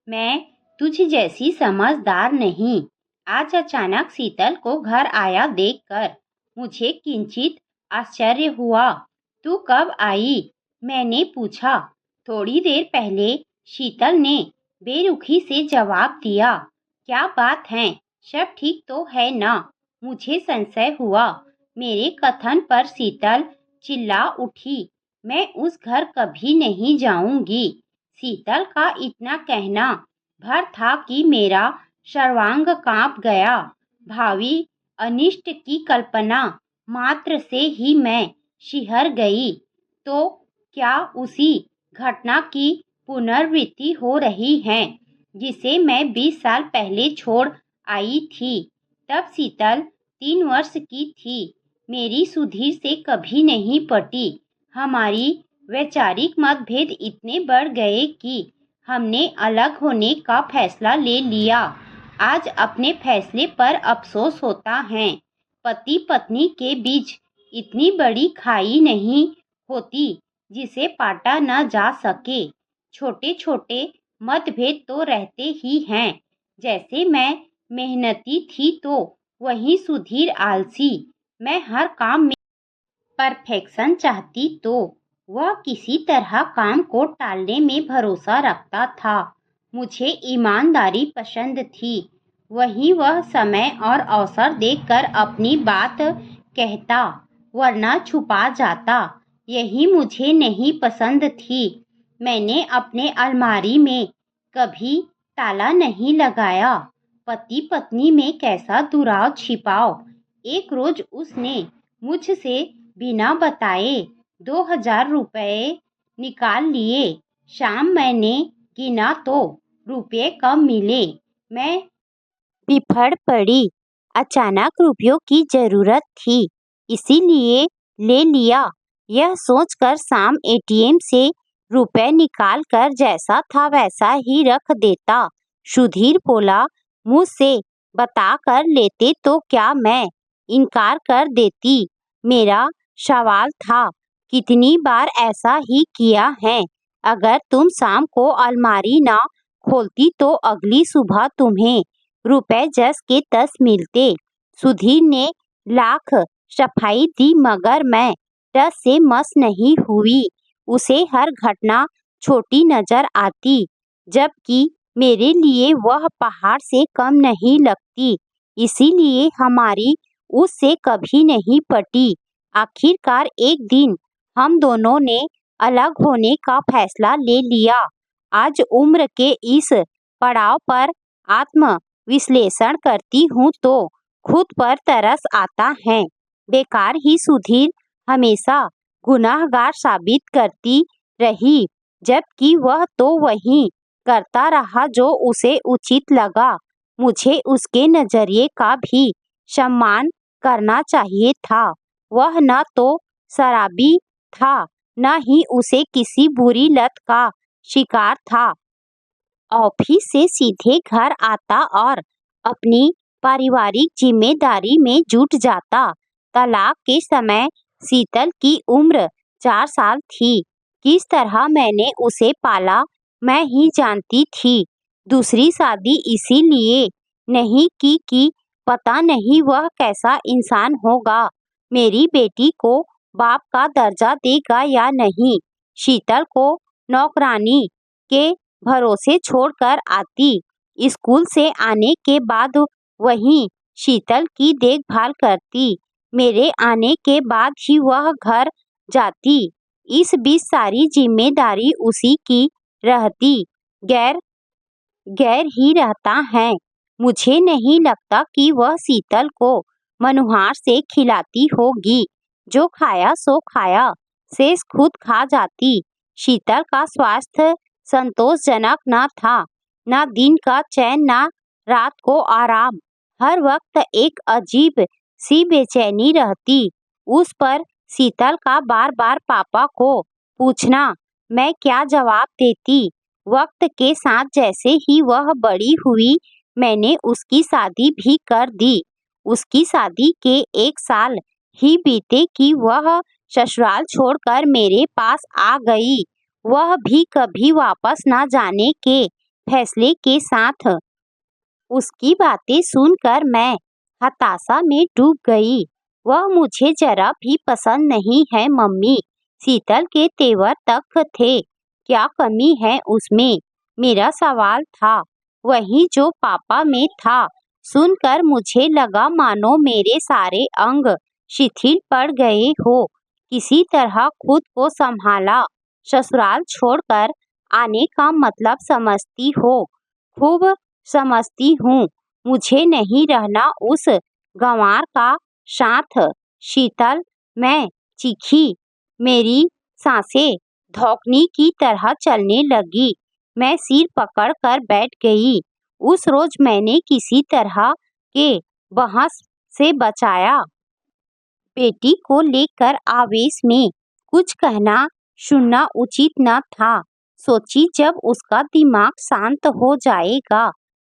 मैं तुझ जैसी समझदार नहीं। आज अचानक शीतल को घर आया देखकर मुझे किंचित आश्चर्य हुआ। तू कब आई? मैंने पूछा। थोड़ी देर पहले, शीतल ने बेरुखी से जवाब दिया। क्या बात है? सब ठीक तो है ना? मुझे संशय हुआ। मेरे कथन पर शीतल चिल्ला उठी। मैं उस घर कभी नहीं जाऊंगी। शीतल का इतना कहना भर था कि मेरा सर्वांग कांप गया। भावी अनिष्ट की कल्पना मात्र से ही मैं शिहर गई। तो क्या उसी घटना की पुनरावृत्ति हो रही है जिसे मैं 20 साल पहले छोड़ आई थी? तब शीतल 3 वर्ष की थी। मेरी सुधीर से कभी नहीं पटी। हमारी वैचारिक मतभेद इतने बढ़ गए कि हमने अलग होने का फैसला ले लिया। आज अपने फैसले पर अफसोस होता है। पति पत्नी के बीच इतनी बड़ी खाई नहीं होती जिसे पाटा न जा सके। छोटे छोटे मतभेद तो रहते ही हैं। जैसे मैं मेहनती थी तो वही सुधीर आलसी। मैं हर काम में परफेक्शन चाहती तो वह किसी तरह काम को टालने में भरोसा रखता था। मुझे ईमानदारी पसंद थी। वही वह समय और अवसर देखकर अपनी बात कहता, वरना छुपा जाता। यही मुझे नहीं पसंद थी। मैंने अपने अलमारी में कभी ताला नहीं लगाया। पति पत्नी में कैसा दुराव छिपाओ। एक रोज उसने मुझसे बिना बताए 2000 रुपये निकाल लिए। शाम मैंने गिना तो रुपये कम मिले। मैं बिफड़ पड़ी। अचानक रुपयों की जरूरत थी, इसीलिए ले लिया। यह सोचकर शाम एटीएम से रुपए निकाल कर जैसा था वैसा ही रख देता। सुधीर बोला, मुझसे बता कर लेते तो क्या मैं इनकार कर देती? मेरा सवाल था, कितनी बार ऐसा ही किया है? अगर तुम शाम को अलमारी ना खोलती तो अगली सुबह तुम्हें रुपए जस के तस मिलते। सुधीर ने लाख सफाई दी मगर मैं टस से मस नहीं हुई। उसे हर घटना छोटी नजर आती, जबकि मेरे लिए वह पहाड़ से कम नहीं लगती। इसीलिए हमारी उससे कभी नहीं पटी। आखिरकार एक दिन हम दोनों ने अलग होने का फैसला ले लिया। आज उम्र के इस पड़ाव पर आत्म विश्लेषण करती हूँ तो खुद पर तरस आता है। बेकार ही सुधीर हमेशा गुनाहगार साबित करती रही, जबकि वह तो वही करता रहा जो उसे उचित लगा। मुझे उसके नजरिए का भी सम्मान करना चाहिए था। वह न तो शराबी था, न ही उसे किसी बुरी लत का शिकार था। ऑफिस से सीधे घर आता और अपनी पारिवारिक जिम्मेदारी में जुट जाता। तलाक के समय शीतल की उम्र 4 साल थी। किस तरह मैंने उसे पाला मैं ही जानती थी। दूसरी शादी इसीलिए नहीं की कि पता नहीं वह कैसा इंसान होगा, मेरी बेटी को बाप का दर्जा देगा या नहीं। शीतल को नौकरानी के भरोसे छोड़कर आती। स्कूल से आने के बाद वही शीतल की देखभाल करती। मेरे आने के बाद ही वह घर जाती। इस बीच सारी जिम्मेदारी उसी की रहती। गैर गैर ही रहता है। मुझे नहीं लगता कि वह शीतल को मनुहार से खिलाती होगी। जो खाया सो खाया, शेष खुद खा जाती। शीतल का स्वास्थ्य संतोषजनक न था। न दिन का चैन न रात को आराम। हर वक्त एक अजीब सी बेचैनी रहती उस पर। शीतल का बार बार पापा को पूछना, मैं क्या जवाब देती? वक्त के साथ जैसे ही वह बड़ी हुई मैंने उसकी शादी भी कर दी। उसकी शादी के 1 साल ही बीते कि वह ससुराल छोड़कर मेरे पास आ गई। वह भी कभी वापस न जाने के फैसले के साथ। उसकी बातें सुनकर मैं हताशा में डूब गई। वह मुझे जरा भी पसंद नहीं है मम्मी। शीतल के तेवर तक थे, क्या कमी है उसमें, मेरा सवाल था। वही जो पापा में था। सुनकर मुझे लगा मानो मेरे सारे अंग शिथिल पड़ गए हो। किसी तरह खुद को संभाला। ससुराल छोड़कर आने का मतलब समझती हो, खूब समझती हूँ। मुझे नहीं रहना उस गंवार का साथ। शीतल, मैं चीखी। मेरी सांसें धौंकनी की तरह चलने लगी। मैं सिर पकड़कर बैठ गई। उस रोज मैंने किसी तरह के बहस से बचाया। बेटी को लेकर आवेश में कुछ कहना सुनना उचित न था। सोची जब उसका दिमाग शांत हो जाएगा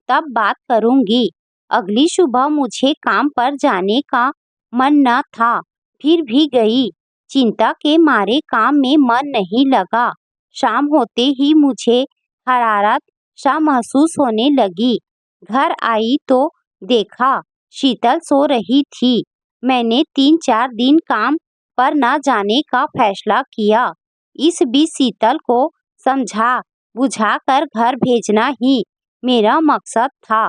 तब बात करूंगी। अगली सुबह मुझे काम पर जाने का मन न था, फिर भी गई। चिंता के मारे काम में मन नहीं लगा। शाम होते ही मुझे हरारत सा महसूस होने लगी। घर आई तो देखा शीतल सो रही थी। मैंने 3-4 दिन काम पर न जाने का फैसला किया। इस बीच शीतल को समझा बुझाकर घर भेजना ही मेरा मकसद था।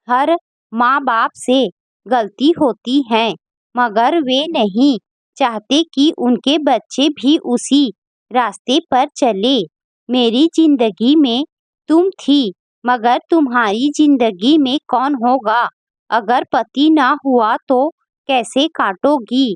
हर माँ बाप से गलती होती है, मगर वे नहीं चाहते कि उनके बच्चे भी उसी रास्ते पर चले। मेरी जिंदगी में तुम थी, मगर तुम्हारी जिंदगी में कौन होगा? अगर पति ना हुआ तो कैसे काटोगी?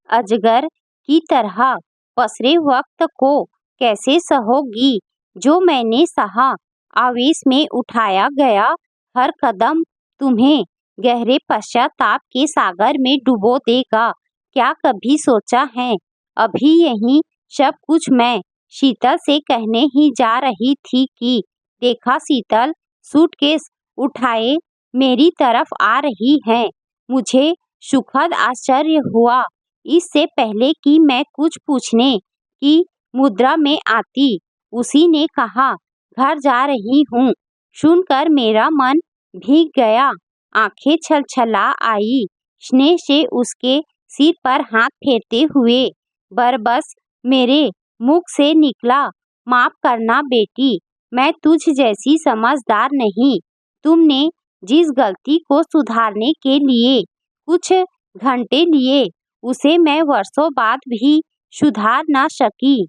अजगर की तरह पसरे वक्त को कैसे सहोगी? जो मैंने सहा आवेश में उठाया गया हर कदम तुम्हें गहरे पश्चाताप के सागर में डुबो देगा। क्या कभी सोचा है? अभी यही सब कुछ मैं शीतल से कहने ही जा रही थी कि देखा शीतल सूटकेस उठाए मेरी तरफ आ रही है। मुझे सुखद आश्चर्य हुआ। इससे पहले कि मैं कुछ पूछने की मुद्रा में आती, उसी ने कहा, घर जा रही हूँ। सुनकर मेरा मन भीग गया, आंखें छलछला आई। स्नेह से उसके सिर पर हाथ फेरते हुए बरबस मेरे मुख से निकला, माफ करना बेटी, मैं तुझ जैसी समझदार नहीं। तुमने जिस गलती को सुधारने के लिए कुछ घंटे लिए, उसे मैं वर्षों बाद भी सुधार ना सकी।